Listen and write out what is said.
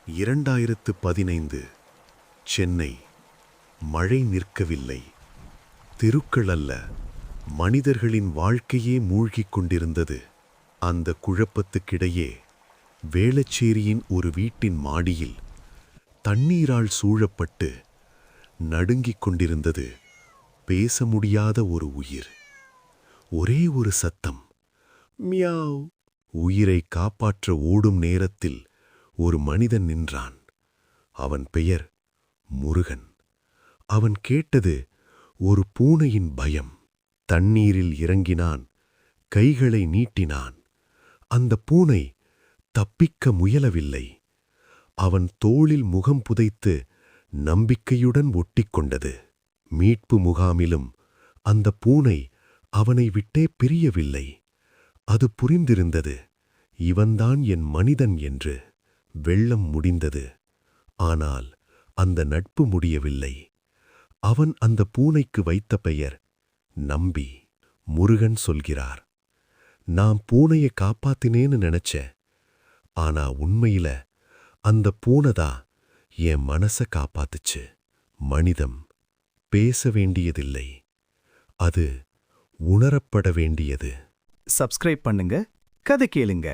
2015 சென்னை. மழை நிற்கவில்லை. தெருக்கள் அல்ல, மனிதர்களின் வாழ்க்கையே மூழ்கிக் கொண்டிருந்தது. அந்த குழப்பத்துக்கிடையே வேளச்சேரியின் ஒரு வீட்டின் மாடியில் தண்ணீரால் சூழப்பட்டு நடுங்கிக் கொண்டிருந்தது பேச முடியாத ஒரு உயிர். ஒரே ஒரு சத்தம், மியாவ். உயிரை காப்பாற்ற ஓடும் நேரத்தில் ஒரு மனிதன் நின்றான். அவன் பெயர் முருகன். அவன் கேட்டது ஒரு பூனையின் பயம். தண்ணீரில் இறங்கினான், கைகளை நீட்டினான். அந்த பூனை தப்பிக்க முயலவில்லை. அவன் தோளில் முகம் புதைத்து நம்பிக்கையுடன் ஒட்டிக்கொண்டது. மீட்பு முகாமிலும் அந்த பூனை அவனை விட்டே பிரியவில்லை. அது புரிந்திருந்தது, இவன்தான் என் மனிதன் என்று. வெள்ளம் முடிந்தது. ஆனால் அந்த நட்பு முடியவில்லை. அவன் அந்த பூனைக்கு வைத்த பெயர் நம்பி. முருகன் சொல்கிறார், நான் பூனையை காப்பாத்தினேன்னு நினைச்சேன். ஆனா உண்மையில அந்த பூனைதான் என் மனசை காப்பாத்துச்சு. மனிதம் பேச வேண்டியதில்லை, அது உணரப்பட வேண்டியது. சப்ஸ்கிரைப் பண்ணுங்க, கதை கேளுங்க.